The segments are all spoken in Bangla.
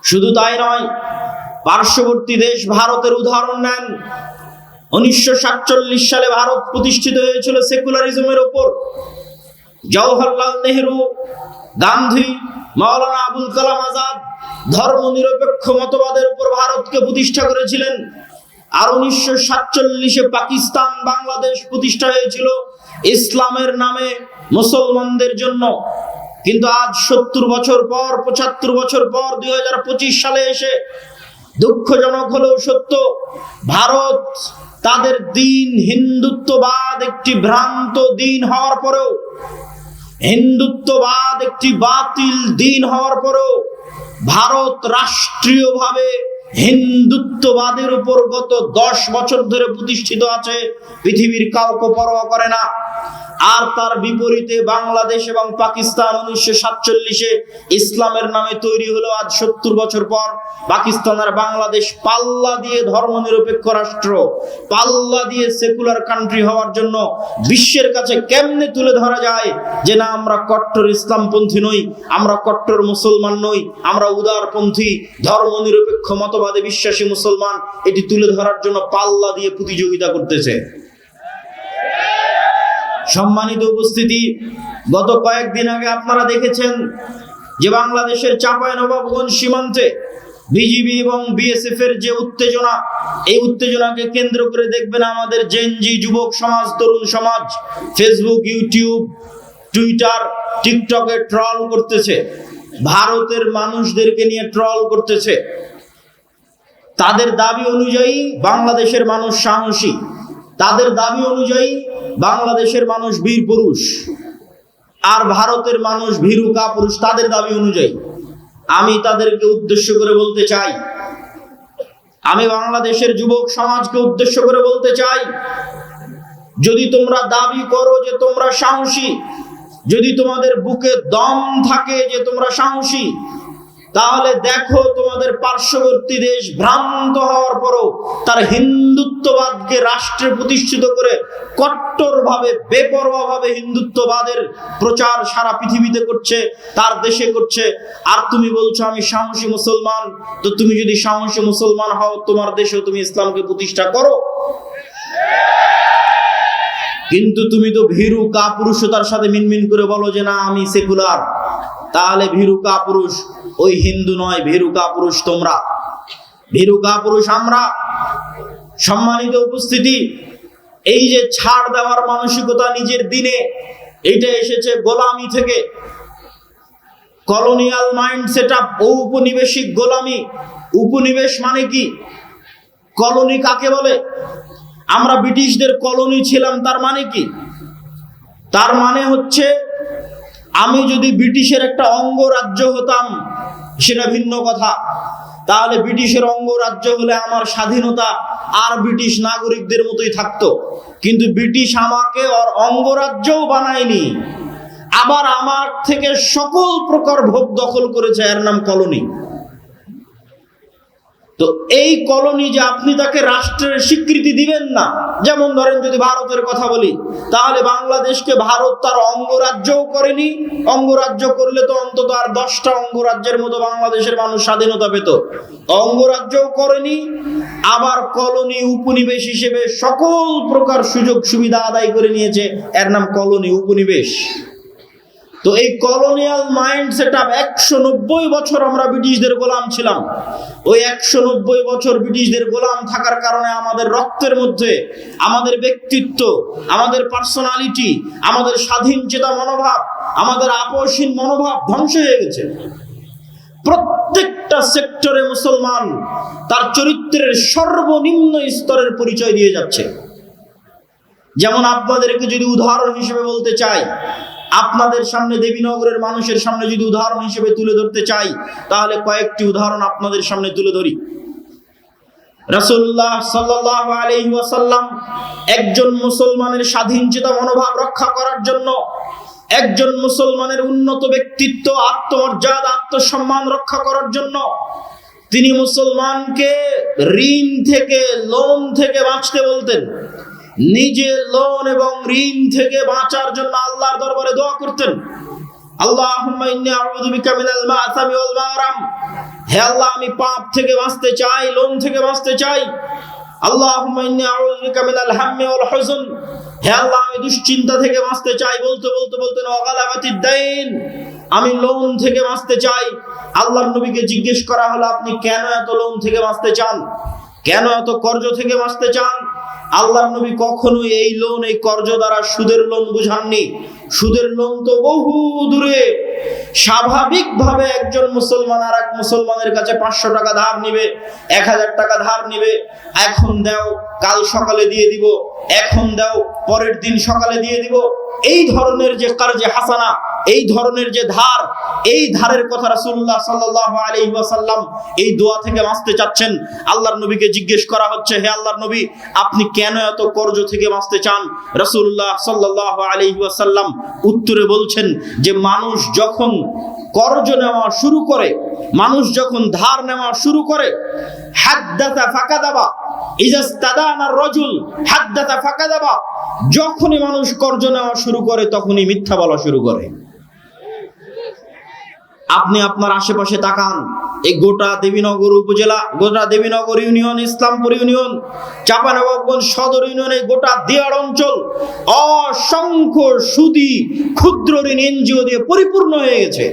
শুধু তাই নয়, পার্শ্ববর্তী দেশ ভারতের উদাহরণ নেন। 1947 সালে ভারত প্রতিষ্ঠিত হয়েছিল সেকুলারিজমের উপর। জওহরলাল নেহেরু, গান্ধী, মাওলানা আবুল কালাম আজাদ ধর্মনিরপেক্ষ মতবাদের উপর ভারতকে প্রতিষ্ঠা করেছিলেন। আর 1947-এ পাকিস্তান, বাংলাদেশ প্রতিষ্ঠা হয়েছিল ইসলামের নামে মুসলমানদের জন্য। কিন্তু আজ 70 বছর পর, 75 বছর পর 2025 সালে এসে দুঃখজনক হলেও সত্য, ভারত তাদের দিন হিন্দুত্ববাদ একটি ভ্রান্ত দিন হওয়ার পরেও, হিন্দুত্ববাদ একটি বাতিল দিন হওয়ার পরেও ভারত রাষ্ট্রীয়ভাবে হিন্দুত্ববাদের উপর গত 10 বছর ধরে প্রতিষ্ঠিত আছে, পৃথিবীর কাউকে পরোয়া করে না। আর তার বিপরীতে বাংলাদেশ এবং পাকিস্তান 1947-এ ইসলামের নামে তৈরি হলো। আজ 70 বছর পর পাকিস্তান আর বাংলাদেশ পাল্লা দিয়ে ধর্মনিরপেক্ষ রাষ্ট্র, পাল্লা দিয়ে সেকুলার কান্ট্রি হওয়ার জন্য বিশ্বের কাছে কেমনে তুলে ধরা যায় যে না, আমরা কট্টর ইসলামপন্থী নই, আমরা কট্টর মুসলমান নই, আমরা উদারপন্থী ধর্মনিরপেক্ষ মতবাদে বিশ্বাসী মুসলমান, এটি তুলে ধরার জন্য পাল্লা দিয়ে প্রতিযোগিতা করতেছে। সম্মানিত উপস্থিতি, গত কয়েকদিন আগে আপনারা দেখেছেন যে বাংলাদেশের চাঁপাইনবাবগঞ্জ সীমান্তে বিজিবি এবং বিএসএফ এর যে উত্তেজনা, এই উত্তেজনাকে কেন্দ্র করে দেখবেন আমাদের জেনজি যুবক সমাজ, তরুণ সমাজ ফেসবুক, ইউটিউব, টুইটার, টিকটকে ট্রল করতেছে, ভারতের মানুষদেরকে নিয়ে ট্রল করতেছে। তাদের দাবি অনুযায়ী বাংলাদেশের মানুষ সাহসী, তাদের দাবি অনুযায়ী বাংলাদেশের মানুষ বীর পুরুষ, আর ভারতের মানুষ ভীরু কাপুরুষ তাদের দাবি অনুযায়ী। আমি তাদেরকে উদ্দেশ্য করে বলতে চাই, আমি বাংলাদেশের যুবক সমাজকে উদ্দেশ্য করে বলতে চাই, যদি তোমরা দাবি করো যে তোমরা সাহসী, যদি তোমাদের বুকে দম থাকে যে তোমরা সাহসী, তাহলে দেখো তোমাদের পার্শ্ববর্তী দেশ ভ্রান্ত হওয়ার পরও তার হিন্দুত্ববাদকে রাষ্ট্রে প্রতিষ্ঠিত করে কট্টরভাবে, বেপরোয়াভাবে হিন্দুত্ববাদের প্রচার সারা পৃথিবীতে করছে, তার দেশে করছে। আর তুমি বলছো আমি সাহসী মুসলমান। তো তুমি যদি সাহসী মুসলমান হও, তোমার দেশেও তুমি ইসলামকে প্রতিষ্ঠা করো। কিন্তু তুমি তো ভীরু কাপুরুষতার সাথে মিনমিন করে বলো যে না আমি সেকুলার, তাহলে ভীরু কাপুরুষ ওই হিন্দু নয়, ভীরু কাপুরুষ তোমরা, ভীরু কাপুরুষ আমরা। সম্মানিত উপস্থিতি, এই যে ছাড় দেওয়ার মানসিকতা নিজের দিনে, এটা এসেছে গোলামি থেকে, কলোনিয়াল মাইন্ড সেটআপ, ঔপনিবেশিক গোলামি। উপনিবেশ মানে কি? কলোনি কাকে বলে? আমরা ব্রিটিশদের কলোনি ছিলাম, তার মানে কি? তার মানে হচ্ছে আমি যদি ব্রিটিশের একটা অঙ্গরাজ্য হতাম সেটা ভিন্ন কথা, তাহলে ব্রিটিশের অঙ্গরাজ্য হলে আমার স্বাধীনতা আর ব্রিটিশ নাগরিকদের মতোই থাকতো। কিন্তু ব্রিটিশ আমাকে ওর অঙ্গরাজ্যও বানায়নি, আবার আমার থেকে সকল প্রকার ভোগ দখল করেছে, এর নাম কলোনি। তো এই কলোনি যে আপনি তাকে রাষ্ট্রের স্বীকৃতি দিবেন না, যেমন ধরেন যদি ভারতের কথা বলি, তাহলে বাংলাদেশকে ভারত তার অঙ্গরাজ্যও করেনি, অঙ্গরাজ্য করলে তো অন্তত আর 10টা অঙ্গরাজ্যের মতো বাংলাদেশের মানুষ স্বাধীনতা পেত, অঙ্গরাজ্যও করেনি, আবার কলোনি উপনিবেশ হিসেবে সকল প্রকার সুযোগ সুবিধা আদায় করে নিয়েছে, এর নাম কলোনি, উপনিবেশ। তো এই কলোনিয়াল মাইন্ড সেটআপ 190 বছর আমরা ব্রিটিশদের গোলাম ছিলাম। ওই 190 বছর ব্রিটিশদের গোলাম থাকার কারণে আমাদের রক্তের মধ্যে আমাদের ব্যক্তিত্ব, আমাদের পার্সোনালিটি, আমাদের স্বাধীন চেতা মনোভাব, আমাদের আপোষহীন মনোভাব ধ্বংস হয়ে গেছে। প্রত্যেকটা সেক্টরে মুসলমান তার চরিত্রের সর্বনিম্ন স্তরের পরিচয় দিয়ে যাচ্ছে। যেমন আপনাদেরকে যদি উদাহরণ হিসেবে বলতে চাই, আপনাদের সামনে, দেবীনগরের মানুষের সামনে যদি উদাহরণ হিসেবে তুলে ধরতে চাই, তাহলে কয়েকটি উদাহরণ আপনাদের সামনে তুলে ধরি। রাসূলুল্লাহ সাল্লাল্লাহু আলাইহি ওয়াসাল্লাম একজন মুসলমানের স্বাধীন চেতা মনোভাব রক্ষা করার জন্য, একজন মুসলমানের উন্নত ব্যক্তিত্ব, আত্মমর্যাদা, আত্মসম্মান রক্ষা করার জন্য তিনি মুসলমানকে ঋণ থেকে, লোন থেকে বাঁচতে বলতেন। নিজে লোন এবং ঋণ থেকে বাঁচার জন্য আল্লাহর দরবারে দোয়া করতেন। আল্লাহুম্মা ইন্নী আউযু বিকা মিনাল মা'সামি ওয়াল মাগরাম, হে আল্লাহ আমি পাপ থেকে বাঁচতে চাই, লোন থেকে বাঁচতে চাই। আল্লাহুম্মা ইন্নী আউযু বিকা মিনাল হাম্মি ওয়াল হুজন, হে আল্লাহ আমি দুশ্চিন্তা থেকে বাঁচতে চাই। বলতে ওয়াগালাবাতিদ দাইন, আমি লোন থেকে বাঁচতে চাই। আল্লাহর নবীকে জিজ্ঞেস করা হলো, আপনি কেন এত লোন থেকে বাঁচতে চান, কেন এত কর্জ থেকে বাঁচতে চান? আল্লাহর নবী কখনোই এই লোন, এই কর্জ দ্বারা সুদের লোন বুঝাননি। সুদের লোন তো বহু দূরে। স্বাভাবিকভাবে একজন মুসলমান আর এক মুসলমানের কাছে 500 টাকা ধার নিবে, 1000 টাকা ধার নিবে, এখন দাও কাল সকালে দিয়ে দিব, এখন দাও পরের দিন সকালে দিয়ে দিব। এই ধরনের যে কারজে হাসানা, এই ধরনের যে ধার, এই ধারের কথা রাসূলুল্লাহ সাল্লাল্লাহু আলাইহি ওয়াসাল্লাম এই দোয়া থেকে বাঁচতে চাচ্ছেন। আল্লাহর নবীকে জিজ্ঞেস করা হচ্ছে, হে আল্লাহর নবী আপনি কেন এত কর্জ থেকে বাঁচতে চান? রাসূলুল্লাহ সাল্লাল্লাহু আলাইহি ওয়াসাল্লাম উত্তরে বলছেন যে মানুষ যখন কর্জ নেওয়া শুরু করে, মানুষ যখন ধার নেওয়া শুরু করে, হাদ্দাসা ফাকাদাবা, ইজাস্তাদানা রাজুল হাদ্দাসা ফাকাদাবা, যখনই মানুষ কর্জ নেওয়া শুরু করে তখনই মিথ্যা বলা শুরু করে। আপনি আপনার আশেপাশে তাকান, এই গোটা দেবীনগর উপজেলা, গোটা দেবীনগর ইউনিয়ন, ইসলামপুর ইউনিয়ন, চাঁপাইনবাবগঞ্জ সদর ইউনিয়ন, এই গোটা দিয়াড় অঞ্চল অসংখ্য সুদী ক্ষুদ্র ঋণ এনজিও দিয়ে পরিপূর্ণ হয়ে গেছে।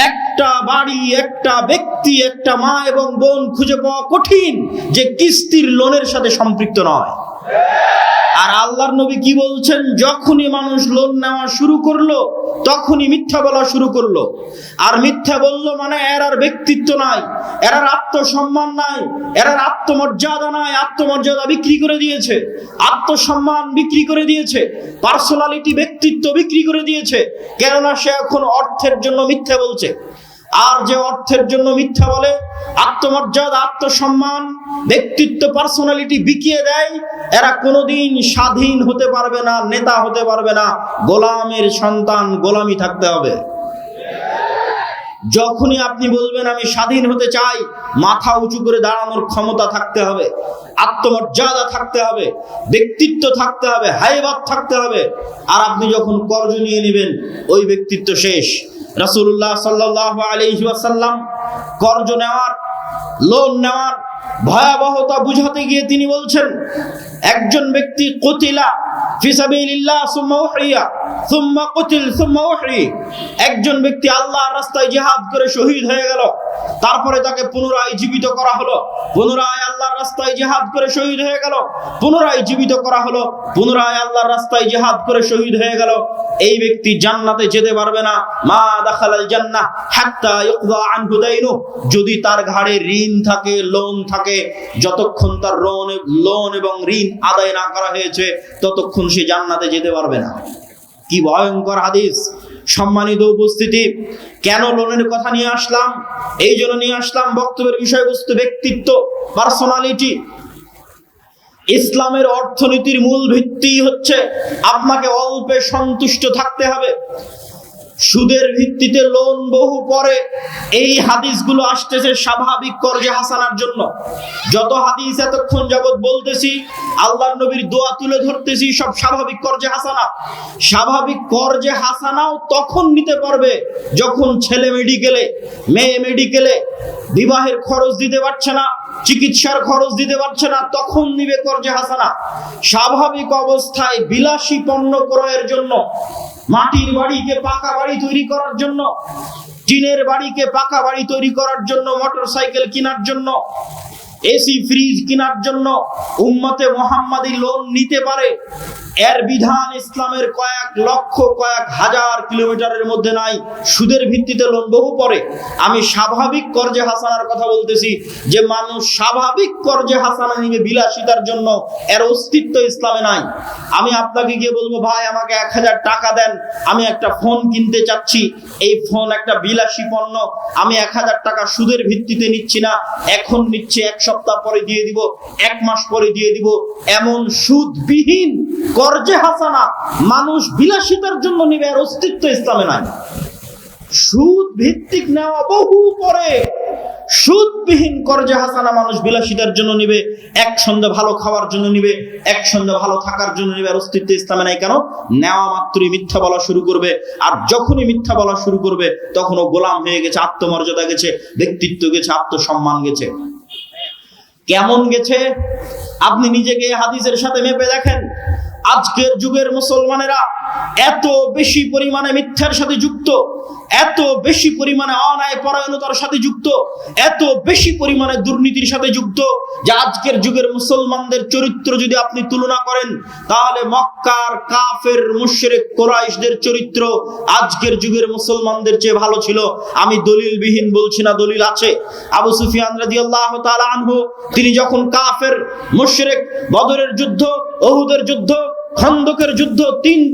একটা বাড়ি, একটা ব্যক্তি, একটা মা এবং বোন খুঁজে পাওয়া কঠিন যে কিস্তির লোনের সাথে সম্পৃক্ত নয়। আর আল্লাহর নবী কি বলছেন? যখনই মানুষ লোন নেওয়া শুরু করলো তখনই মিথ্যা বলা শুরু করলো। আর মিথ্যা বললো মানে এর আর ব্যক্তিত্ব নাই, এর আর আত্মসম্মান নাই, এর আর আত্মমর্যাদা নাই। আত্মমর্যাদা বিক্রি করে দিয়েছে, আত্মসম্মান বিক্রি করে দিয়েছে, পার্সোনালিটি, ব্যক্তিত্ব বিক্রি করে দিয়েছে। কেননা সে এখন অর্থের জন্য মিথ্যা বলছে। আর যে অর্থের জন্য মিথ্যা বলে, আত্মমর্যাদা, আত্মসম্মান, ব্যক্তিত্ব, পার্সোনালিটি বিকিয়ে দেয়, এরা কোনোদিন স্বাধীন হতে পারবে না, নেতা হতে পারবে না। গোলামের সন্তান, গোলামি থাকতে হবে। যখনই আপনি বলবেন আমি স্বাধীন হতে চাই, মাথা উঁচু করে দাঁড়ানোর ক্ষমতা থাকতে হবে, আত্মমর্যাদা থাকতে হবে, ব্যক্তিত্ব থাকতে হবে, হাইবাত থাকতে হবে। আর আপনি যখন কর্জ নিয়ে নেবেন, ওই ব্যক্তিত্ব শেষ। রাসূলুল্লাহ সাল্লাল্লাহু আলাইহি ওয়াসাল্লাম কর্জ নেওয়ার, লোন নেওয়ার ভয়াবহতা বুঝাতে গিয়ে তিনি বলছেন, একজন ব্যক্তি কুতিলা ফি সাবিলিল্লাহ সুম্মা উহরিয়া সুম্মা কুতিল সুম্মা উহরি, একজন ব্যক্তি আল্লাহর রাস্তায় জিহাদ করে শহীদ হয়ে গেল, তারপরে তাকে পুনরায় জীবিত করা হলো, পুনরায় আল্লাহর রাস্তায় জিহাদ করে শহীদ হয়ে গেল, পুনরায় জীবিত করা হলো, পুনরায় আল্লাহর রাস্তায় জিহাদ করে শহীদ হয়ে গেল। এই ব্যক্তি জান্নাতে যেতে পারবে না। মা দাখালাল জান্নাহ হাত্তা ইউকদা আনহু দাইনু, যদি তার ঘাড়ে ঋণ থাকে, লোন থাকে, যতক্ষণ তার লোন এবং ঋণ আদায় না করা হয়েছে ততক্ষণ সে জান্নাতে যেতে পারবে না। কি ভয়ঙ্কর হাদিস! সম্মানিত উপস্থিতি, কেন লোনের কথা নিয়ে আসলাম? এই জন্য নিয়ে আসলাম, বক্তব্যের বিষয়বস্তু ব্যক্তিত্ব, পার্সোনালিটি। ইসলামের অর্থনীতির মূল ভিত্তি হচ্ছে আপনাকে অল্পে সন্তুষ্ট থাকতে হবে। সুদের ভিত্তিতে লোন বহু পরে। এই হাদিসগুলো আসতেছে স্বাভাবিক কর্জে হাসানার জন্য। যত হাদিস এতক্ষণ যাবত বলতেছি, আল্লাহর নবীর দোয়া তুলে ধরতেছি, সব স্বাভাবিক কর্জে হাসানা। স্বাভাবিক কর্জে হাসানাও তখন নিতে পারবে যখন ছেলে মেডিকেলে, মেয়ে মেডিকেলে, বিবাহের খরচ দিতে পারছে না, চিকিৎসার খরচ দিতে পারছে না, তখন নিবে কর্জে হাসানা। স্বাভাবিক অবস্থায় বিলাসী পণ্য ক্রয়ের জন্য, মাটির বাড়িকে পাকা বাড়ি তৈরি করার জন্য, টিনের বাড়িকে পাকা বাড়ি তৈরি করার জন্য, মোটরসাইকেল কেনার জন্য, এসি ফ্রিজ কেনার জন্য উম্মতে মুহাম্মাদি লোন নিতে পারে। এর বিধান ইসলামের কয়েক লক্ষ, কয়েক হাজার কিলোমিটারের মধ্যে নাই। সুদের ভিত্তিতে লোন বহু পরে। আমি স্বাভাবিক কর্জে হাসানার কথা বলতেছি, যে মানুষ স্বাভাবিক কর্জে হাসানা নিবে বিলাসিতার জন্য, এর অস্তিত্ব ইসলামে নাই। আমি আপনাকে গিয়ে বলবো, ভাই আমাকে 1000 টাকা দেন, আমি একটা ফোন কিনতে চাচ্ছি, এই ফোন একটা বিলাসী পণ্য, আমি 1000 টাকা সুদের ভিত্তিতে নিচ্ছি না, এখন নিচ্ছে, 1 সপ্তাহ পরে দিয়ে দিব, 1 মাস পরে দিয়ে দিব। এমন সুদবিহীন কর্জে হাসানা মানুষ বিলাসিতার জন্য নিবে, এর অস্তিত্ব ইসলামে নাই। সুদ ভিত্তিক নেওয়া বহু পরে, সুদবিহীন কর্জে হাসানা মানুষ বিলাসিতার জন্য নিবে, এক সন্ধ্যা ভালো খাওয়ার জন্য নিবে, এক সন্ধ্যা ভালো থাকার জন্য নিবে। আর অস্তিত্ব ইসলামে নাই কেন? নেওয়া মাত্রই মিথ্যা বলা শুরু করবে, আর যখনই মিথ্যা বলা শুরু করবে তখন ও গোলাম হয়ে গেছে, আত্মমর্যাদা গেছে, ব্যক্তিত্ব গেছে, আত্মসম্মান গেছে। কেমন গেছে আপনি নিজেকে হাদিসের সাথে মেপে দেখেন। আজকের যুগের মুসলমানেরা এত বেশি পরিমাণে মিথ্যার সাথে যুক্ত, এত বেশি পরিমাণে অন্যায় পরায়ণতার সাথে যুক্ত, এত বেশি পরিমাণে দুর্নীতির সাথে যুক্ত যে আজকের যুগের মুসলমানদের চরিত্র যদি আপনি তুলনা করেন তাহলে মক্কার কাফের মুশরিক কুরাইশদের চরিত্র আজকের যুগের মুসলমানদের চেয়ে ভালো ছিল। আমি দলিলবিহীন বলছি না, দলিল আছে। আবু সুফিয়ান রাদিয়াল্লাহু তাআলা আনহু তিনি যখন কাফের মুশরিক বদরের যুদ্ধ, উহুদের যুদ্ধ, খন্দকের যুদ্ধ,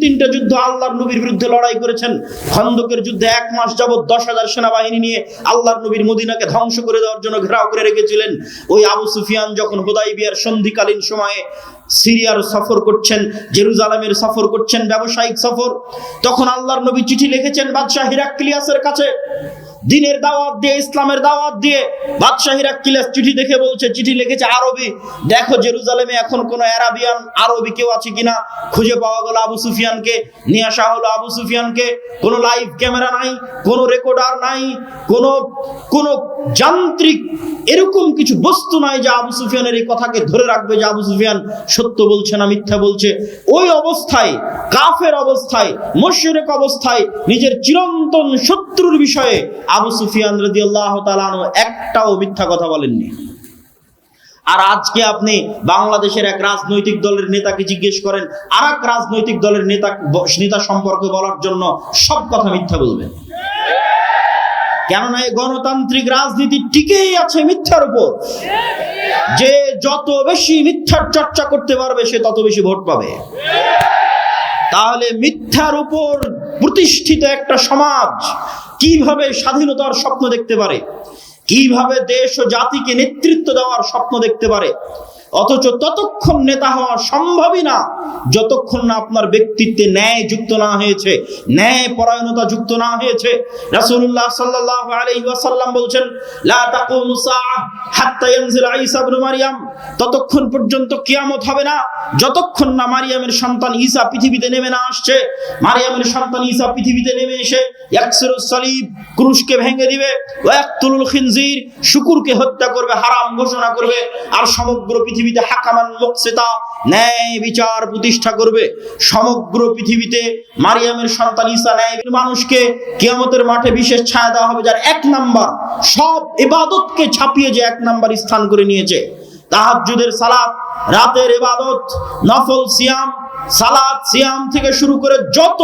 তিনটা যুদ্ধ আল্লাহর নবীর বিরুদ্ধে লড়াই করেছেন। খন্দকের যুদ্ধে 1 মাস যাবত 10,000 সেনাবাহিনী নিয়ে আল্লাহর নবীর মদিনাকে ধ্বংস করে দেওয়ার জন্য ঘেরাও করে রেখেছিলেন। ওই আবু সুফিয়ান যখন হুদাইবিয়ার সন্ধিকালীন সময়ে সিরিয়ার সফর করছেন, জেরুজালেমের সফর করছেন, ব্যবসায়িক সফর, তখন আল্লাহর নবী চিঠি লিখেছেন বাদশাহ হিরাক্লিয়াসের কাছে। দিনের দাওয়াত দিয়ে, ইসলামের দাওয়াত দিয়ে বাদশাহ হিরাক্লিয়াস চিঠি দেখে বলছে, চিঠি লিখেছে আরবি, দেখো জেরুজালেমে এখন কোন আরাবিয়ান আরবি কেউ আছে কিনা। খুঁজে পাওয়া গেল আবু সুফিয়ানকে, নিয়ে আসা হলো আবু সুফিয়ানকে। কোনো লাইভ ক্যামেরা নাই, কোনো রেকর্ডার নাই, কোনো যান্ত্রিক এরকম কিছু বস্তু নাই যে আবু সুফিয়ানের এই কথাকে ধরে রাখবে যে আবু সুফিয়ান সত্য বলছে না মিথ্যা বলছে। ওই অবস্থায়, কাফের অবস্থায়, মুশরিক অবস্থায়, নিজের চিরন্তন শত্রুর বিষয়ে আবু সুফিয়ান রাদিয়াল্লাহু তাআলা আনহু একটাও মিথ্যা কথা বলেননি। আর আজকে আপনি বাংলাদেশের এক রাজনৈতিক দলের নেতাকে জিজ্ঞেস করেন, আর এক রাজনৈতিক দলের নেতা সম্পর্কে বলার জন্য সব কথা মিথ্যা বলবেন। কেননা এই গণতান্ত্রিক রাজনীতি টিকেই আছে মিথ্যার উপর। যে যত বেশি মিথ্যার চর্চা করতে পারবে সে তত বেশি ভোট পাবে। তাহলে মিথ্যার উপর প্রতিষ্ঠিত একটা সমাজ কিভাবে স্বাধীনতার স্বপ্ন দেখতে পারে, কিভাবে দেশ ও জাতিকে নেতৃত্ব দেওয়ার স্বপ্ন দেখতে পারে? অথচ ততক্ষণ নেতা হওয়া সম্ভবই না যতক্ষণ না আপনার ব্যক্তিত্বে ন্যায় যুক্ত না হয়েছে, ন্যায় পরায়ণতা যুক্ত না হয়েছে। রাসূলুল্লাহ সাল্লাল্লাহু আলাইহি ওয়াসাল্লাম বলছেন, লা তাকুমু সাআহ হাত্তা ইয়ানজিল ঈসা ইবনে মারইয়াম, ততক্ষণ পর্যন্ত কিয়ামত হবে না যতক্ষণ না মারিয়ামের সন্তান ঈসা পৃথিবীতে নেমে না আসছে। মারিয়ামের সন্তান ঈসা পৃথিবীতে নেমে এসে ইয়াকসিরুস সালিব, ক্রুশকে ভেঙে দিবে, ওয়া ইয়াকতুলুল খিনজির, শুকুরকে হত্যা করবে, হারাম ঘোষণা করবে, আর সমগ্র পৃথিবীতে হাকামান মুকসিতা, ন্যায় বিচার প্রতিষ্ঠা করবে। সমগ্র পৃথিবীতে মারিয়ামের সন্তান ঈসা ন্যায় মানুষকে কিয়ামতের মাঠে বিশেষ ছায়া দেওয়া হবে, যার 1 নাম্বার সব ইবাদতকে ছাপিয়ে যে 1 নাম্বার স্থান করে নিয়েছে। তাহাজ্জুদের সালাত, রাতের ইবাদত, নফল সিয়াম, সালাত সিয়াম থেকে শুরু করে যত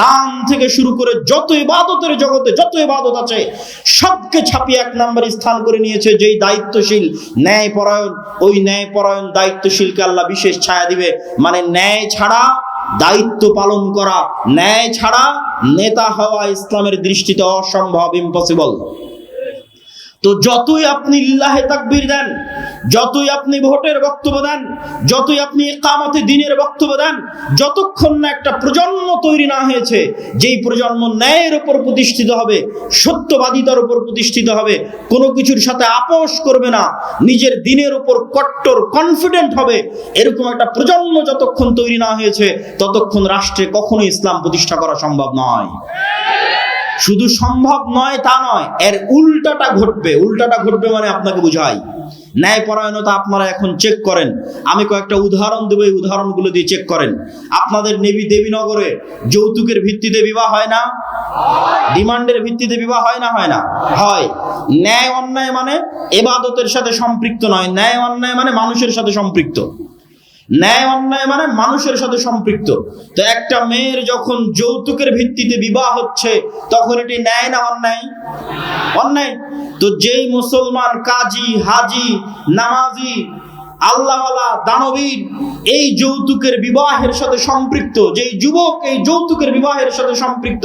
দান থেকে শুরু করে যত ইবাদতের জগতে যত ইবাদত আছে সবকে ছাপিয়ে 1 নাম্বার স্থান করে নিয়েছে যেই দায়িত্বশীল, ন্যায় পরায়ণ। ওই ন্যায় পরায়ণ দায়িত্বশীলকে আল্লাহ বিশেষ ছায়া দিবে। মানে ন্যায় ছাড়া দায়িত্ব পালন করা, ন্যায় ছাড়া নেতা হওয়া ইসলামের দৃষ্টিতে অসম্ভব, ইম্পসিবল। তো যতই আপনি লিল্লাহে তাকবীর দেন, যতই আপনি ভোটের বক্তব্য দেন, যতই আপনি ইকামতে দ্বীনের বক্তব্য দেন, যতক্ষণ না একটা প্রজন্ম তৈরি না হয়েছে যেই প্রজন্ম ন্যায়ের উপর প্রতিষ্ঠিত হবে, সত্যবাদিতার উপর প্রতিষ্ঠিত হবে, কোনো কিছুর সাথে আপোষ করবে না, নিজের দ্বীনের উপর কট্টর কনফিডেন্ট হবে, এরকম একটা প্রজন্ম যতক্ষণ তৈরি না হয়েছে ততক্ষণ রাষ্ট্রে কখনো ইসলাম প্রতিষ্ঠা করা সম্ভব নয়। শুধু সম্ভব নয় তা নয়, এর উল্টাটা ঘটবে। উল্টাটা ঘটবে মানে আপনাকে বুঝাই, ন্যায়পরায়ণতা আপনারা এখন চেক করেন। আমি কয়েকটা উদাহরণ দেবো, এই উদাহরণগুলো দিয়ে চেক করেন। আপনাদের দেবীনগরে যৌতুকের ভিত্তিতে বিবাহ হয় না? ডিমান্ডের ভিত্তিতে বিবাহ হয় না? হয় না? হয়। ন্যায় অন্যায় মানে ইবাদতের সাথে সম্পৃক্ত নয়, ন্যায় অন্যায় মানে মানুষের সাথে সম্পৃক্ত। ন্যায় অন্যায় মানে মানুষের সাথে সম্পৃক্ত। তো একটা মেয়ের যখন যৌতুকের ভিত্তিতে বিবাহ হচ্ছে তখন এটি ন্যায় না অন্যায়? অন্যায়। তো যেই মুসলমান কাজী, হাজি, নামাজি, আল্লাহওয়ালা, দানবীর এই যৌতুকের বিবাহের সাথে সম্পৃক্ত, যেই যুবক এই যৌতুকের বিবাহের সাথে সম্পৃক্ত,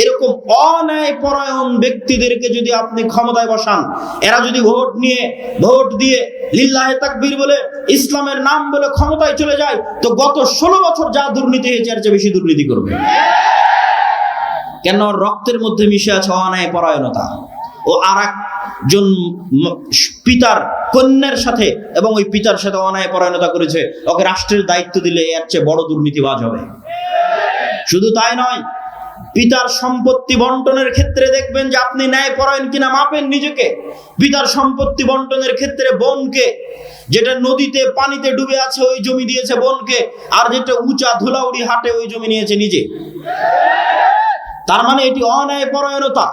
এরকম অন্যায় পরায়ণ ব্যক্তিদেরকে যদি আপনি ক্ষমতায় বসান, এরা যদি ভোট দিয়ে লিল্লাহে তাকবীর বলে ইসলামের নাম বলে ক্ষমতায় চলে যায়, তো গত 16 বছর যা দুর্নীতি হয়েছে এর চেয়ে বেশি দুর্নীতি করবে। কেন? রক্তের মধ্যে মিশে আছে অন্যায় পরায়ণতা। ও আরেকজন পিতার কন্যার সাথে এবং ওই পিতার সাথে অন্যায় পরায়ণতা করেছে, ওকে রাষ্ট্রের দায়িত্ব দিলে এর চেয়ে বড় দুর্নীতিবাজ হবে? শুধু তাই নয়, পিতার সম্পত্তি বন্টনের ক্ষেত্রে দেখবেন যে আপনি ন্যায়পরায়ণ কিনা মাপেন নিজেকে। পিতার সম্পত্তি বন্টনের ক্ষেত্রে বোনকে, যেটা নদীতে পানিতে ডুবে আছে ওই জমি দিয়েছে বোনকে, আর যেটা উঁচা ধুলাউড়ি হাটে ওই জমি নিয়েছে নিজে। তার মানে এটি অন্যায়পরায়ণতা।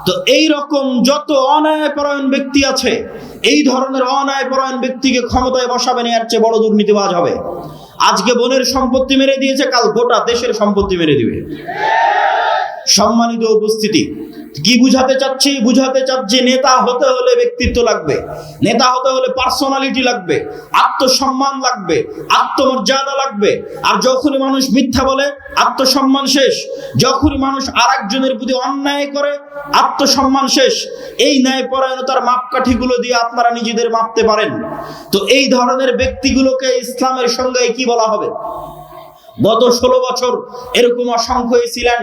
তো এই রকম যত অন্যায়পরায়ণ ব্যক্তি আছে, এই ধরনের অন্যায়পরায়ণ ব্যক্তিকে ক্ষমতায় বসাবেন, এর চেয়ে বড় দুর্নীতিবাজ হবে? আজকে বোনের সম্পত্তি মেরে দিয়েছে, কাল গোটা দেশের সম্পত্তি মেরে দিবে। সম্মানিত উপস্থিতি, কি বুঝাতে চাচ্ছি? বুঝাতে চাচ্ছি নেতা হতে হলে ব্যক্তিত্ব লাগবে, নেতা হতে হলে পার্সোনালিটি লাগবে, আত্মসম্মান লাগবে, আত্মমর্যাদা লাগবে। আর যখনই মানুষ মিথ্যা বলে, আত্মসম্মান শেষ। যখনই মানুষ আরেকজনের প্রতি অন্যায় করে, আত্মসম্মান শেষ। এই ন্যায়পরায়ণতার মাপকাঠিগুলো দিয়ে আপনারা নিজেদের মাপতে পারেন। তো এই ধরনের ব্যক্তিগুলোকে ইসলামের সঙ্গে কি বলা হবে? গত 16 বছর এরকম অসংখ্য ছিলেন,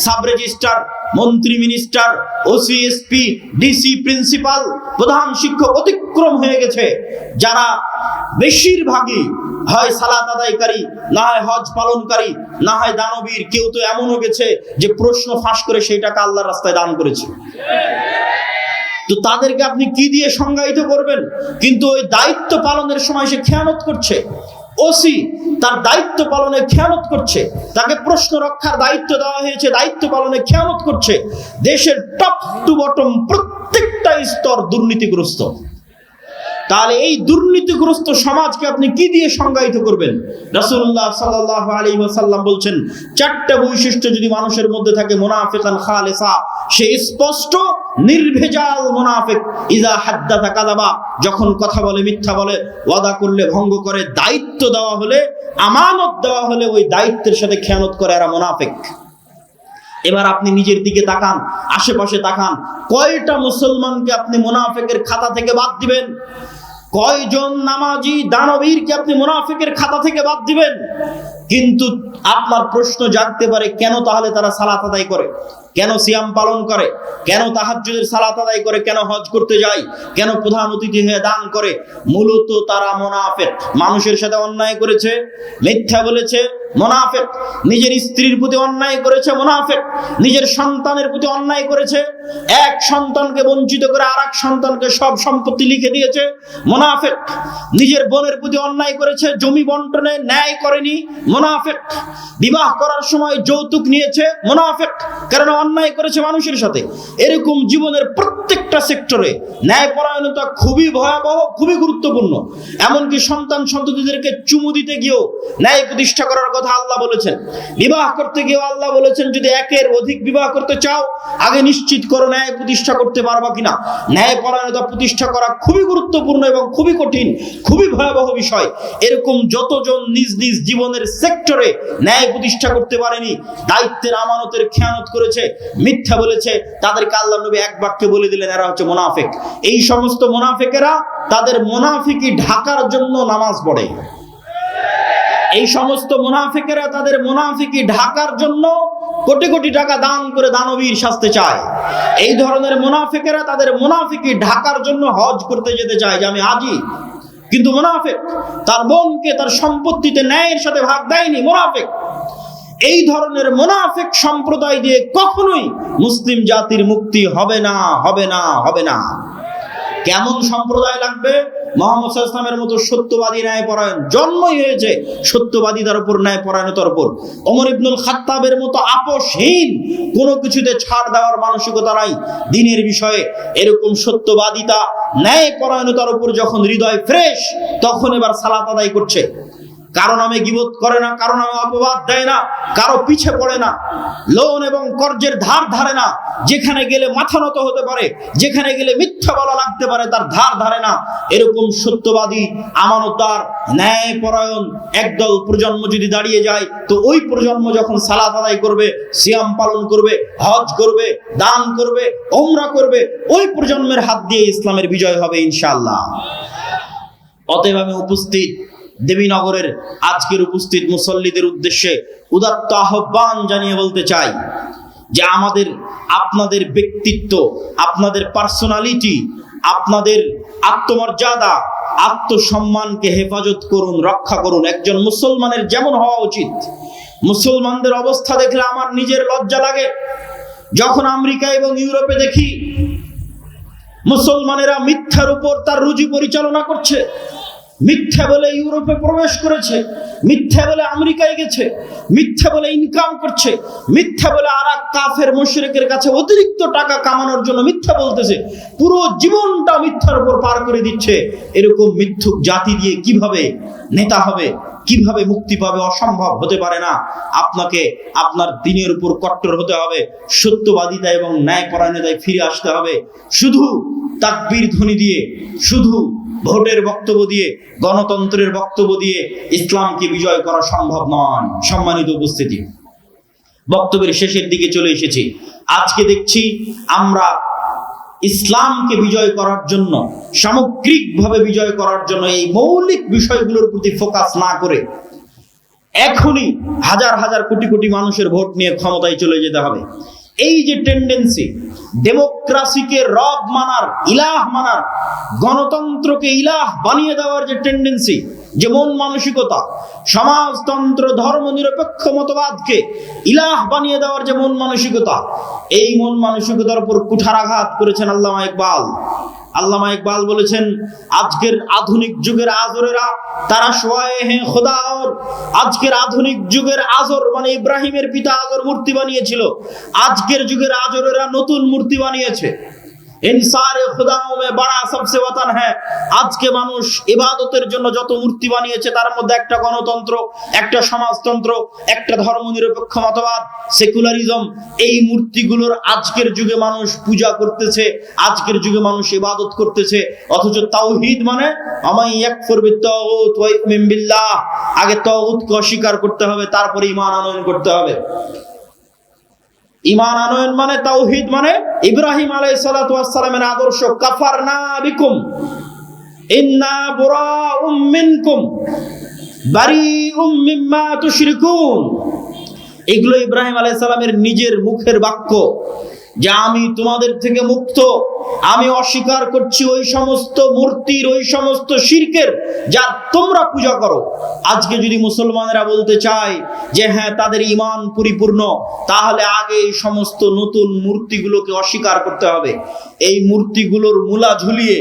সাব রেজিস্ট্রার, মন্ত্রী, minister, OC, SP, DC, principal, প্রধান শিক্ষক অতিক্রম হয়ে গেছে, যারা বেশিরভাগই হয় সালাত আদায়কারী, না হয় হজ পালনকারী, না হয় দানবীর। কেউ তো এমনও গেছে যে প্রশ্ন ফাঁস করে সেই টাকা আল্লাহর রাস্তায় দান করেছে। তো তাদেরকে আপনি কি দিয়ে সংজ্ঞায়িত করবেন? কিন্তু ওই দায়িত্ব পালনের সময় সে খেয়ানত করছে। ওসি তার দায়িত্ব পালনে খেয়ানত করছে, তাকে প্রশ্ন রক্ষার দায়িত্ব দেওয়া হয়েছে, দায়িত্ব পালনে খেয়ানত করছে। দেশের টপ টু বটম প্রত্যেকটা স্তর দুর্নীতিগ্রস্ত। তাহলে এই দুর্নীতিগ্রস্ত সমাজকে আপনি কি দিয়ে সংজ্ঞায়িত করবেন? রাসূলুল্লাহ সাল্লাল্লাহু আলাইহি ওয়াসাল্লাম বলছেন, 4টা বৈশিষ্ট্য যদি মানুষের মধ্যে থাকে, মুনাফিকান খালিসা, সে স্পষ্ট নির্ভেজাল মুনাফিক। ইজা হাদ্দাথা কাযাবা, যখন কথা বলে মিথ্যা বলে, ওয়াদা করলে ভঙ্গ করে, দায়িত্ব দেওয়া হলে, আমানত দেওয়া হলে ওই দায়িত্বের সাথে খেয়ানত করে, এরা মুনাফিক। এবার আপনি নিজের দিকে তাকান, আশেপাশে তাকান, কয়টা মুসলমানকে আপনি মুনাফিকের খাতা থেকে বাদ দিবেন? কয়জন নামাজি দানবীরকে আপনি মুনাফিকের খাতা থেকে বাদ দিবেন? কিন্তু আপনার প্রশ্ন জাগতে পারে, কেন তাহলে তারা সালাত আদায় করে, কেন সিয়াম পালন করে, কেন তাহাজ্জুদের সালাত আদায় করে, কেন হজ করতে যায়, কেন প্রধান অতিথি হয়ে দান করে? মূলত তারা মুনাফিক। মানুষের সাথে অন্যায় করেছে, মিথ্যা বলেছে, মুনাফিক। নিজের স্ত্রীর প্রতি অন্যায় করেছে, মুনাফিক। নিজের সন্তানের প্রতি অন্যায় করেছে, এক সন্তানকে বঞ্চিত করে আরেক সন্তানকে সব সম্পত্তি লিখে দিয়েছে, মুনাফিক। নিজের বোনের প্রতি অন্যায় করেছে, জমি বন্টনে ন্যায় করেনি, মুনাফিক। বিবাহ করার সময় যৌতুক নিয়েছে, মুনাফিক, কারণ অন্যায় করেছে মানুষের সাথে। এরকম জীবনের প্রত্যেকটা সেক্টরে ন্যায়পরায়ণতা খুবই ভয়াবহ, খুবই গুরুত্বপূর্ণ। এমনকি সন্তান সন্ততিদেরকে চুমু দিতে গিয়েও ন্যায় প্রতিষ্ঠা করার কথা আল্লাহ বলেছেন। বিবাহ করতে গিয়েও আল্লাহ বলেছেন, যদি একের অধিক বিবাহ করতে চাও, আগে নিশ্চিত করো ন্যায় প্রতিষ্ঠা করতে পারবা কিনা। ন্যায়পরায়ণতা প্রতিষ্ঠা করা খুবই গুরুত্বপূর্ণ এবং খুবই কঠিন, খুবই ভয়াবহ বিষয়। এরকম যতজন নিজ নিজ জীবনের সেক্টরে ন্যায় প্রতিষ্ঠা করতে পারেনি, দায়িত্বের আমানতের খেয়ানত করেছে, মিথ্যা বলেছে, তাদেরকে আল্লাহ নবী এক বাক্যে বলে দিলেন, এরা হচ্ছে মুনাফিক। এই সমস্ত মুনাফিকেরা তাদের মুনাফিকি ঢাকার জন্য নামাজ পড়ে। এই সমস্ত মুনাফিকেরা তাদের মুনাফিকি ঢাকার জন্য কোটি কোটি টাকা দান করে দানবীর শাস্তি চায়। এই ধরনের মুনাফিকেরা তাদের মুনাফিকি ঢাকার জন্য হজ করতে যেতে চায় যে আমি হাজি, কিন্তু মুনাফিক তার বোনকে তার সম্পত্তিতে ন্যায়ের সাথে ভাগ দেয়নি, মুনাফিক। এই ধরনের মুনাফিক সম্প্রদায় দিয়ে কখনোই মুসলিম জাতির মুক্তি হবে না, হবে না, হবে না। কেমন সম্প্রদায় লাগবে? মুহাম্মদ সাল্লাল্লাহু আলাইহি ওয়াসাল্লামের মতো সত্যবাদী ন্যায়পরায়ণ। জন্মই হয়েছে সত্যবাদীদের উপর, ন্যায়পরায়ণতার উপর। ওমর ইবনুল খাত্তাবের মতো আপোষহীন, কোনো কিছুতে ছাড় দেওয়ার মানসিকতা নাই দ্বীনের বিষয়ে। এরকম সত্যবাদিতা, ন্যায়পরায়ণতার উপর যখন হৃদয় ফ্রেশ, তখন এবার সালাত আদায় করছে। কারো নামে গীবত করে না, কারো নামে অপবাদ দেয় না, কারো পিছে পড়ে না, লোন এবং কর্জের ধার ধারে না। যেখানে গেলে মাথা নত হতে পারে, যেখানে গেলে মিথ্যা বলা লাগতে পারে, তার ধার ধারে না। এরকম সত্যবাদী, আমানতদার, ন্যায়পরায়ণ একদল প্রজন্ম যদি দাঁড়িয়ে যায়, তো ওই প্রজন্ম যখন সালাত আদায় করবে, সিয়াম পালন করবে, হজ করবে, দান করবে, ওমরা করবে, ওই প্রজন্মের হাত দিয়ে ইসলামের বিজয় হবে ইনশাআল্লাহ। অতএব আমি উপস্থিত দেবীনগরের আজকের উপস্থিত মুসল্লিদের উদ্দেশ্যে উদাত্ত আহ্বান জানিয়ে বলতে চাই যে আপনাদের ব্যক্তিত্ব, আপনাদের পার্সোনালিটি, আপনাদের আত্মমর্যাদা, আত্মসম্মানকে হেফাজত করুন, রক্ষা করুন। একজন মুসলমানের যেমন হওয়া উচিত। মুসলমানদের অবস্থা দেখলে আমার নিজের লজ্জা লাগে। যখন আমেরিকা এবং ইউরোপে দেখি মুসলমানেরা মিথ্যার উপর তার রুজি পরিচালনা করছে, মিথ্যা বলে ইউরোপে প্রবেশ করেছে, মিথ্যা বলে আমেরিকায় গেছে, মিথ্যা বলে ইনকাম করছে, মিথ্যা বলে আর এক কাফের মুশরিকের কাছে অতিরিক্ত টাকা কামানোর জন্য মিথ্যা বলতেছে, পুরো জীবনটা মিথ্যার উপর পার করে দিচ্ছে। এরকম মিথ্যুক জাতি দিয়ে কিভাবে নেতা হবে, কিভাবে মুক্তি পাবে? অসম্ভব, হতে পারে না। আপনাকে আপনার দিনের উপর কট্টর হতে হবে, সত্যবাদিতা এবং ন্যায়পরায়ণতায় ফিরে আসতে হবে। শুধু তাকবীর ধ্বনি দিয়ে, শুধু ভোটের বক্তব্য দিয়ে, গণতন্ত্রের বক্তব্য দিয়ে ইসলামকে বিজয় করা সম্ভব নয়। সম্মানিত উপস্থিতি, বক্তব্যের শেষের দিকে চলে এসেছি। আজকে দেখছি আমরা ইসলামকে বিজয় করার জন্য, সামগ্রিকভাবে বিজয় করার জন্য এই মৌলিক বিষয়গুলোর প্রতি ফোকাস না করে এখনই হাজার হাজার কোটি কোটি মানুষের ভোট নিয়ে ক্ষমতায় চলে যেতে হবে। এই যে টেন্ডেন্সি, ডেমোক্রেসিকে রব মানার, ইলাহ মানার, গণতন্ত্রকে ইলাহ বানিয়ে দেওয়ার যে টেন্ডেন্সি, যে মন মানসিকতা, সমাজতন্ত্র, ধর্ম নিরপেক্ষ মতবাদকে ইলাহ বানিয়ে দেওয়ার যে মন মানসিকতা, এই মন মানসিকতার উপর কুঠারাঘাত করেছেন আল্লামা ইকবাল। আল্লামা ইকবাল বলেছেন, আজকের আধুনিক যুগের আজরেরা তারা সোয়ায়ে হ্যাঁ খোদা। আজকের আধুনিক যুগের আজর মানে ইব্রাহিমের পিতা আজর মূর্তি বানিয়েছিল, আজকের যুগের আজরেরা নতুন মূর্তি বানিয়েছে। ইনসারে খুদাও মে বড়া সবসে ওয়াতান হ্যায়। আজকে মানুষ ইবাদতের জন্য যত মূর্তি বানিয়েছে তার মধ্যে একটা গণতন্ত্র, একটা সমাজতন্ত্র, একটা ধর্মনিরপেক্ষ মতবাদ, সেকুলারিজম, এই মূর্তিগুলোর আজকের যুগে মানুষ পূজা করতেছে, আজকের যুগে মানুষ ইবাদত করতেছে। অথচ তাওহীদ মানে আমাই ইয়াকফুর বিত্তাগুত ওয়া ইউমিন বিল্লাহ, আগে তাওহীদকে অস্বীকার করতে হবে, তারপরে ঈমান আনয়ন করতে হবে। ঈমান আনয়ন মানে, তাওহীদ মানে ইব্রাহিম আলাইহিস সালাতু ওয়াস সালামের আদর্শ। কাফারনা বিকুম ইন্না বুরাউম মিনকুম বারিউম মিম্মা তুশরিকুন। এগুলো ইব্রাহিম আলাইহিস সালামের নিজের মুখের বাক্য যে আমি তোমাদের থেকে মুক্ত, আমি অস্বীকার করছি ওই সমস্ত মূর্তির, ওই সমস্ত শিরকের যা তোমরা পূজা করো। আজকে যদি মুসলমানেরা বলতে চায় যে হ্যাঁ তাদের ঈমান পরিপূর্ণ, তাহলে আগে এই সমস্ত নতুন মূর্তিগুলোকে অস্বীকার করতে হবে। এই মূর্তিগুলোর মূলা ঝুলিয়ে,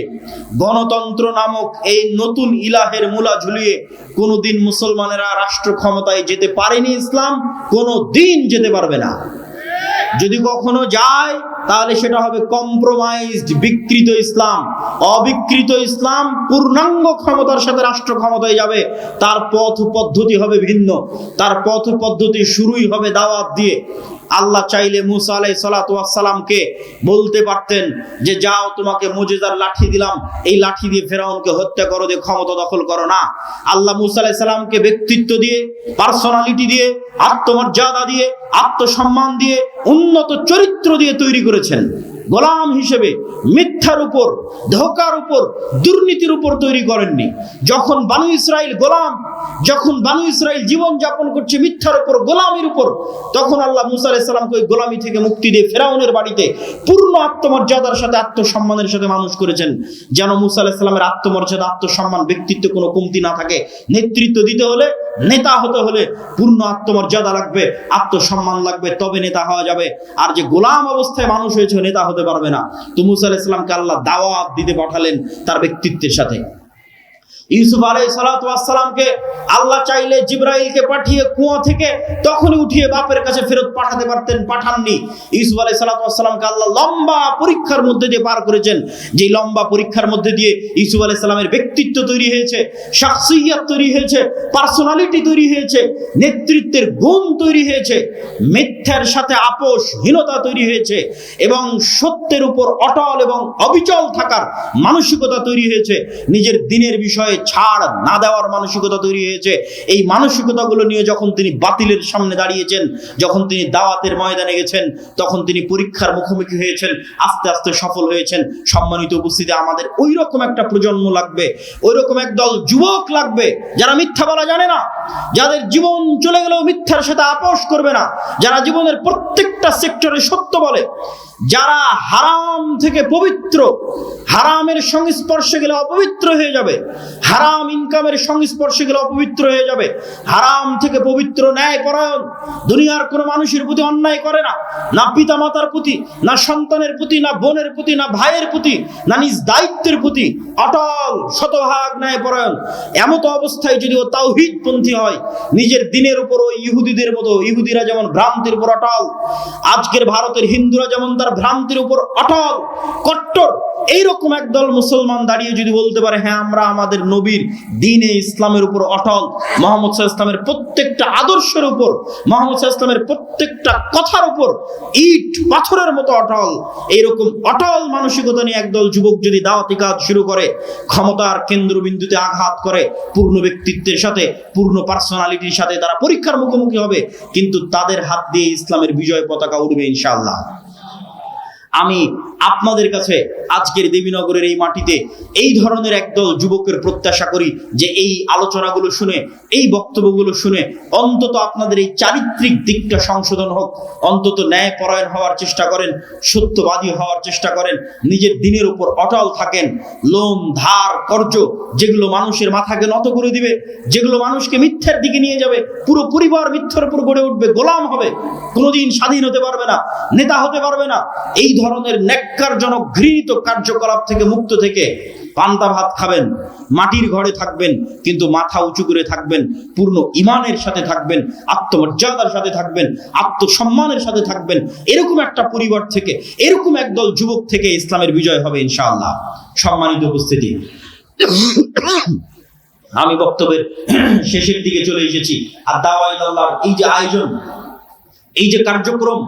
গণতন্ত্র নামক এই নতুন ইলাহের মূলা ঝুলিয়ে কোনোদিন মুসলমানেরা রাষ্ট্র ক্ষমতায় যেতে পারেনি। ইসলাম কোনো দিন যেতে পারবে না। যদি কখনো যায় তাহলে সেটা হবে কম্প্রোমাইজড, বিকৃত ইসলাম। অবিকৃত ইসলাম পূর্ণাঙ্গ ক্ষমতার সাথে রাষ্ট্র ক্ষমতায় যাবে, তার পথ পদ্ধতি হবে ভিন্ন। তার পথ পদ্ধতি শুরুই হবে দাওয়াত দিয়ে। আল্লাহ চাইলে মুসা আলাইহিস সালাতু ওয়াস সালামকে বলতে পারতেন যে যাও, তোমাকে মুজিজার লাঠি দিলাম, এই লাঠি দিয়ে ফেরাউনকে হত্যা করো, দিয়ে ক্ষমতা দখল করো না। আল্লাহ মুসা আলাইহিস সালামকে ব্যক্তিত্ব দিয়ে, পার্সোনালিটি দিয়ে, আত্মমর্যাদা দিয়ে, আত্মসম্মান দিয়ে, উন্নত চরিত্র দিয়ে তৈরি করেছেন। গোলাম হিসেবে মিথ্যার উপর, ধোঁকার উপর, দুর্নীতির উপর তৈরি করেননি। যখন বানু ইসরাইল গোলাম, যখন বানু ইসরাইল জীবন যাপন করছে মিথ্যার উপর, গোলামির উপর, তখন আল্লাহ মুসা আলাইহিস সালামকে ওই গোলামি থেকে মুক্তি দিয়ে ফেরাউনের বাড়িতে পূর্ণ আত্মমর্যাদার সাথে, আত্মসম্মানের সাথে মানুষ করেছেন, যেন মুসা আলাইহিস সালামের আত্মমর্যাদা, আত্মসম্মান, ব্যক্তিত্ব কোনো কমতি না থাকে। নেতৃত্ব দিতে হলে, নেতা হতে হলে পূর্ণ আত্মমর্যাদা লাগবে, আত্মসম্মান লাগবে, তবে নেতা হওয়া যাবে। আর যে গোলাম অবস্থায় মানুষ হয়েছে নেতা হতে পারবে না। তো মুসা আলাইহিস সালামকে আল্লাহ দাওয়াত দিতে পাঠালেন তার ব্যক্তিত্বের সাথে। ইউসুফ আলাইহিস সালাতু ওয়াস সালামকে আল্লাহ চাইলে জিবরাইলকে পাঠিয়ে কুয়া থেকে তখনই উঠিয়ে বাপের কাছে ফেরত পাঠাতে পারতেন, পাঠাননি। ইউসুফ আলাইহিস সালাতু ওয়াস সালামকে আল্লাহ লম্বা পরীক্ষার মধ্যে দিয়ে পার করেছেন। যে লম্বা পরীক্ষার মধ্যে দিয়ে ইউসুফ আলাইহিস সালামের ব্যক্তিত্ব তৈরি হয়েছে, শাখসিয়ত তৈরি হয়েছে, পার্সোনালিটি তৈরি হয়েছে, নেতৃত্বের গুণ তৈরি হয়েছে, মিথ্যার সাথে আপোষহীনতা তৈরি হয়েছে, এবং সত্যের উপর অটল এবং অবিচল থাকার মানসিকতা তৈরি হয়েছে। নিজের দিনের বিষয়ে ছাড় না দেওয়ার মানসিকতা তৈরি হয়েছে। এই মানসিকতাগুলো নিয়ে যখন তিনি বাতিলের সামনে দাঁড়িয়েছেন, যখন তিনি দাওয়াতের ময়দানে গেছেন, তখন তিনি পরীক্ষার মুখোমুখি হয়েছেন, আস্তে আস্তে সফল হয়েছেন। সম্মানিত উপস্থিতি, আমাদের ওই রকম একটা প্রজন্ম লাগবে, ওই রকম একদল যুবক লাগবে যারা মিথ্যা বলা জানে না, যাদের জীবন চলে গেলেও মিথ্যার সাথে আপোষ করবে না, যারা জীবনের প্রত্যেকটা সেক্টরে সত্য বলে, যারা হারাম থেকে পবিত্র, হারামের সংস্পর্শে গেলে অপবিত্র হয়ে যাবে, হারাম ইনকামের সংস্পর্শে গেলে অপবিত্র হয়ে যাবে, হারাম থেকে পবিত্র, ন্যায়পরায়ণ, দুনিয়ার কোনো মানুষের প্রতি অন্যায় করে না, না পিতা মাতার প্রতি, না সন্তানের প্রতি, না বোনের প্রতি, না ভাইয়ের প্রতি, না নিজ দায়িত্বের প্রতি, অটল শতভাগ ন্যায়পরায়ণ। এমত অবস্থায় যদি ও তাওহীদপন্থী হয়, নিজের দিনের উপর ওই ইহুদিদের মতো, ইহুদিরা যেমন ভ্রান্তির উপর অটল, আজকের ভারতের হিন্দুরা যেমন তার ভ্রান্তির উপর অটল, কট্টর, এইরকম একদল মুসলমান দাঁড়িয়ে যদি বলতে পারে হ্যাঁ আমরা আমাদের নবীর দ্বীনে ইসলামের উপর অটল, মুহাম্মদ সাল্লাল্লাহু আলাইহি ওয়াসাল্লামের প্রত্যেকটা আদর্শের উপর, মুহাম্মদ সাল্লাল্লাহু আলাইহি ওয়াসাল্লামের প্রত্যেকটা কথার উপর ইট পাথরের মতো অটল, এইরকম অটল মানসিকতা নিয়ে একদল যুবক যদি দাওয়াতি কাজ শুরু করে, ক্ষমতার কেন্দ্রবিন্দুতে আঘাত করে, পূর্ণ ব্যক্তিত্বের সাথে, পূর্ণ পার্সোনালিটির সাথে তারা পরীক্ষার মুখোমুখি হবে, কিন্তু তাদের হাত দিয়ে ইসলামের বিজয় পতাকা উড়বে ইনশাআল্লাহ। আমি আপনাদের কাছে আজকের দেবীনগরের এই মাটিতে এই ধরনের একদল যুবকের প্রত্যাশা করি যে এই আলোচনাগুলো শুনে, এই বক্তব্যগুলো শুনে অন্তত আপনাদের এই চারিত্রিক দিকটা সংশোধন হোক, অন্তত ন্যায়পরায়ণ হওয়ার চেষ্টা করেন, সত্যবাদী হওয়ার চেষ্টা করেন, নিজের দিনের উপর অটল থাকেন। লোন, ধার, কর্জ যেগুলো মানুষের মাথাকে নত করে দিবে, যেগুলো মানুষকে মিথ্যার দিকে নিয়ে যাবে, পুরো পরিবার মিথ্যার উপর গড়ে উঠবে, গোলাম হবে, কোনোদিন স্বাধীন হতে পারবে না, নেতা হতে পারবে না, এই ধরনের ন্যাক্কারজনক ঘৃণিত কার্যকলাপ থেকে মুক্ত থেকে পান্তা ভাত খাবেন, মাটির ঘরে থাকবেন, কিন্তু মাথা উঁচু করে থাকবেন, পূর্ণ ঈমানের সাথে থাকবেন, আত্মমর্যাদার সাথে থাকবেন, আত্মসম্মানের সাথে থাকবেন। এরকম একটা পরিবার থেকে, এরকম একদল যুবক থেকে ইসলামের বিজয় হবে ইনশাআল্লাহ। সম্মানিত উপস্থিতি, আমি বক্তব্যের শেষের দিকে চলে এসেছি। আর দাওয়া ইলাল্লাহর এই যে আয়োজন, এই যে কার্যক্রম,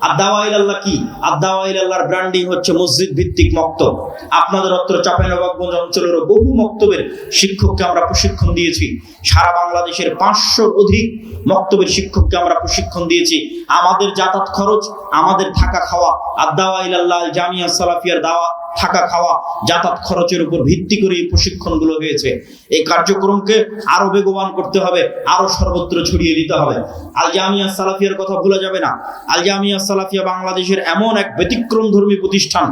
আদ-দাওয়া ইলাল্লাহ কি? আদ-দাওয়া ইলাল্লাহর ব্র্যান্ডিং হচ্ছে মসজিদ ভিত্তিক মক্তব। আপনাদের অত্র চাঁপাইনবাবগঞ্জ অঞ্চলেরও বহু মক্তবের শিক্ষককে আমরা প্রশিক্ষণ দিয়েছি। সারা বাংলাদেশের 500 অধিক মক্তবের শিক্ষককে আমরা প্রশিক্ষণ দিয়েছি। আমাদের যাতায়াত খরচ, আমাদের থাকা খাওয়া, আদ-দাওয়া ইলাল্লাহ জামিয়া সালাফিয়ার দাওয়া থাকা খাওয়া যাতায়াত খরচের উপর ভিত্তি করে এই প্রশিক্ষণগুলো হয়েছে। এই কার্যক্রমকে আরো বেগবান করতে হবে, আরো সর্বত্র ছড়িয়ে দিতে হবে। আল জামিয়া সালাফিয়ার কথা ভুলা যাবে না। আল জামিয়া সালাফিয়া বাংলাদেশের এমন এক ব্যতিক্রম ধর্মী প্রতিষ্ঠান,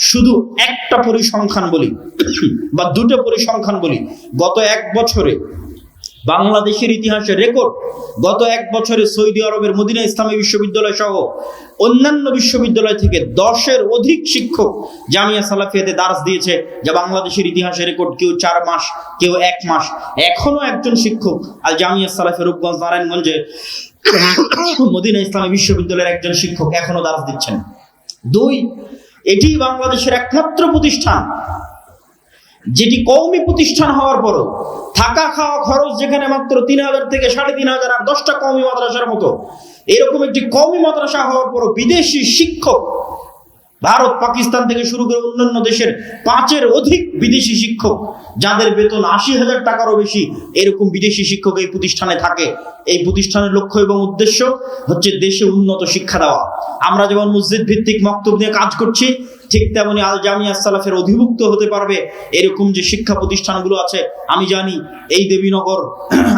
শুধু একটা পরিসংখ্যান বলি বা দুটো পরিসংখ্যান বলি, গত এক বছরে বাংলাদেশের ইতিহাসে রেকর্ড, গত এক বছরে সৌদি আরবের মদিনা ইসলামী বিশ্ববিদ্যালয় সহ অন্যান্য বিশ্ববিদ্যালয় থেকে 10-এর অধিক শিক্ষক জামিয়া সালাফিয়াতে দার্স দিয়েছে, যা বাংলাদেশের ইতিহাসে রেকর্ড। কেউ 4 মাস, কেউ 1 মাস। এখনো একজন শিক্ষক আল জামিয়া সালাফিয়া রূপগঞ্জ নারায়ণগঞ্জে মদিনা ইসলামী বিশ্ববিদ্যালয়ের একজন শিক্ষক এখনো দার্স দিচ্ছেন। 2, এটি বাংলাদেশের একমাত্র প্রতিষ্ঠান যেটি কওমি প্রতিষ্ঠান হওয়ার পরও থাকা খাওয়া খরচ যেখানে মাত্র 3000 থেকে 3500 আর 10টা কওমি মাদ্রাসার মতো, এরকম একটি কওমি মাদ্রাসা হওয়ার পরও বিদেশি শিক্ষক, ভারত, পাকিস্তান থেকে শুরু করে অন্যান্য দেশের 5-এর অধিক বিদেশি শিক্ষক, যাদের বেতন 80,000 টাকারও বেশি, এরকম বিদেশি শিক্ষক এই প্রতিষ্ঠানে থাকে। এই প্রতিষ্ঠানের লক্ষ্য এবং উদ্দেশ্য হচ্ছে দেশে উন্নত শিক্ষা দেওয়া। আমরা যেমন মসজিদ ভিত্তিক মক্তব নিয়ে কাজ করছি, ঠিক তেমনি আল জামিয়া সালাফের অধিভুক্ত হতে পারবে এরকম যে শিক্ষা প্রতিষ্ঠানগুলো আছে। আমি জানি এই দেবীনগর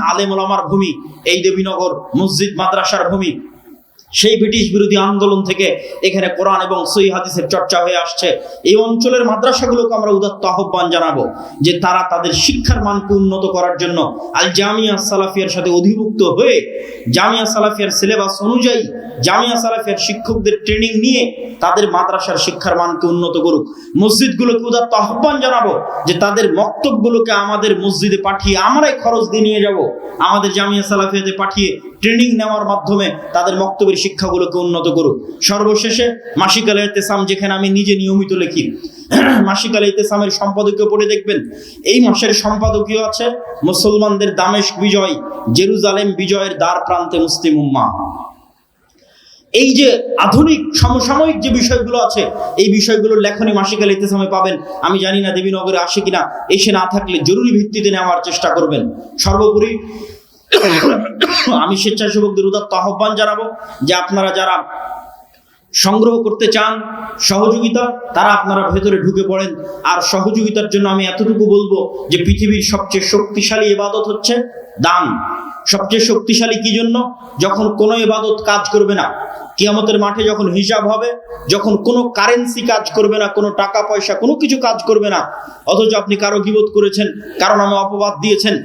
আলেম ওলামার ভূমি, এই দেবীনগর মসজিদ মাদ্রাসার ভূমি। সেই ব্রিটিশ বিরোধী আন্দোলন থেকে এখানে কোরআন এবং সহিহ হাদিসের চর্চা হয়ে আসছে। এই অঞ্চলের মাদ্রাসাগুলোকে আমরা উদাত্ত আহ্বান জানাবো যে তারা তাদের শিক্ষার মানকে উন্নত করার জন্য আল জামিয়া সালাফিয়ার সাথে অধিভুক্ত হয়ে জামিয়া সালাফিয়ার সিলেবাস অনুযায়ী জামিয়া সালাফিয়ার শিক্ষকদের ট্রেনিং নিয়ে তাদের মাদ্রাসার শিক্ষার মানকে উন্নত করুক। মসজিদগুলোকে উদাত্ত আহ্বান জানাবো যে তাদের মক্তবগুলোকে আমাদের মসজিদে পাঠিয়ে আমরাই খরচ দিয়ে নিয়ে যাব, আমাদের জামিয়া সালাফিয়াতে পাঠিয়ে ট্রেনিং নেওয়ার মাধ্যমে তাদের মক্তবের শিক্ষাগুলোকে উন্নত করুক। সর্বশেষে মাসিক আল ইতিসাম, যেখানে আমি নিজে নিয়মিত লিখি, মাসিক আল ইতিসামের সম্পাদকীয় পড়ে দেখবেন এই মাসের সম্পাদকীয় আছে মুসলমানদের দামেস্ক বিজয়, জেরুজালেম বিজয়ের দ্বার প্রান্তে মুসলিম উম্মাহ। এই যে আধুনিক সমসাময়িক যে বিষয়গুলো আছে, এই বিষয়গুলোর লেখনী মাসিকাল ইতিসামে পাবেন। আমি জানি না দেবীনগরে আসে কিনা, এসে না থাকলে জরুরি ভিত্তিতে নেওয়ার চেষ্টা করবেন। সর্বোপরি আমি স্বেচ্ছাসেবকদের উদাত্ত আহ্বান জানাবো যে আপনারা যারা সংগ্রহ করতে চান সহযোগিতা, তারা আপনারা ভেতরে ঢুকে পড়েন। আর সহযোগিতার জন্য আমি এতটুকু বলবো যে পৃথিবীর সবচেয়ে শক্তিশালী ইবাদত হচ্ছে দান। সবচেয়ে শক্তিশালী কি জন্য? যখন কোনো ইবাদত কাজ করবে না, কিয়ামতের মাঠে যখন হিসাব হবে, যখন কোনো কারেন্সি কাজ করবে না, কোনো টাকা পয়সা কোনো কিছু কাজ করবে না, অথচ আপনি কারো গীবত করেছেন, কারো নামে অপবাদ দিয়েছেন,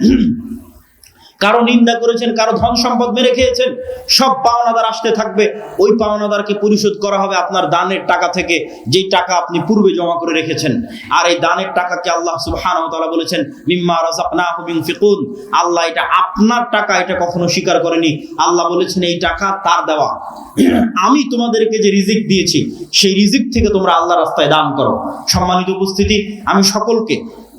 কারো নিন্দা করেছেন, কারো ধন সম্পদ মেরে খেয়েছেন, সব পাওনাদার আসতে থাকবে। ওই পাওনাদারকে পরিশোধ করা হবে আপনার দানের টাকা থেকে, যেই টাকা আপনি পূর্বে জমা করে রেখেছেন। আর এই দানের টাকাকে আল্লাহ সুবহানাহু ওয়া তাআলা বলেছেন মিম্মা রাযাকনাহুম ইউনফিকুন। আল্লাহ এটা আপনার টাকা, এটা কখনো স্বীকার করেনি। আল্লাহ বলেছেন এই টাকা তার দেওয়া, আমি তোমাদেরকে যে রিজিক দিয়েছি সেই রিজিক থেকে তোমরা আল্লাহর রাস্তায় দান করো। সম্মানিত উপস্থিতি, আমি সকলকে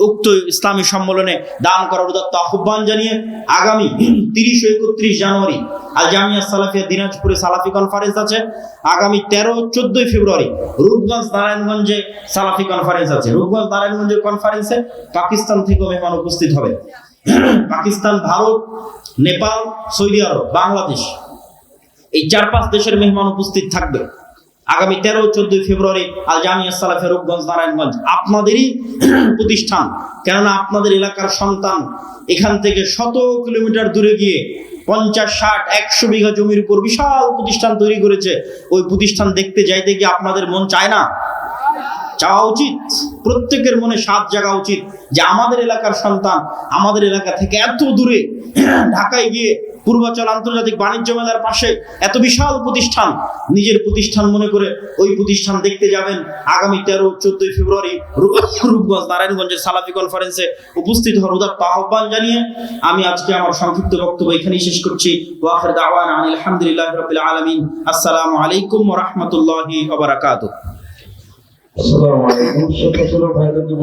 উক্ত ইসলামী সম্মেলনে দান করার উদাত্ত আহ্বান জানিয়ে আগামী 30 ও 31 জানুয়ারি আল জামিয়া সালাফিয়া দিনাজপুরে সালাফি কনফারেন্স আছে। আগামী 13-14 ফেব্রুয়ারি রূপগঞ্জ নারায়ণগঞ্জে সালাফি কনফারেন্স আছে। রূপগঞ্জ নারায়ণগঞ্জের কনফারেন্সে পাকিস্তান থেকেও মেহমান উপস্থিত হবে। পাকিস্তান, ভারত, নেপাল, সৌদি আরব, বাংলাদেশ, এই 4-5 দেশের মেহমান উপস্থিত থাকবে আগামী 13-14 ফেব্রুয়ারি আল জামিয়া সালাফিয়া রূপগঞ্জ নারায়ণগঞ্জ। আপনাদেরই প্রতিষ্ঠান, কেননা আপনাদের এলাকার সন্তান এখান থেকে 100 কিলোমিটার দূরে গিয়ে 50, 60, 100 বিঘা জমির উপর বিশাল প্রতিষ্ঠান তৈরি করেছে। ওই প্রতিষ্ঠান দেখতে যাইতে গিয়ে আপনাদের মন চায় না? চাওয়া উচিত, প্রত্যেকের মনে স্বাদ জাগা উচিত যে আমাদের এলাকার সন্তান আমাদের এলাকা থেকে এত দূরে ঢাকায় গিয়ে পূর্বাচল আন্তর্জাতিক বাণিজ্য মেলার পাশে এত বিশাল প্রতিষ্ঠান, নিজের প্রতিষ্ঠান মনে করে ওই প্রতিষ্ঠান দেখতে যাবেন। আগামী 13-14 ফেব্রুয়ারি রূপগঞ্জ নারায়ণগঞ্জের সালাফি কনফারেন্সে উপস্থিত হওয়ার উদাত্ত আহ্বান জানিয়ে আমি আজকে আমার সংক্ষিপ্ত বক্তব্য এখানেই শেষ করছি। ওয়া আখির দাওয়ানা আলহামদুলিল্লাহি রাব্বিল আলামিন। আসসালামু আলাইকুম ওয়া রাহমাতুল্লাহি ওয়া বারাকাতুহু। আসসালামু আলাইকুম।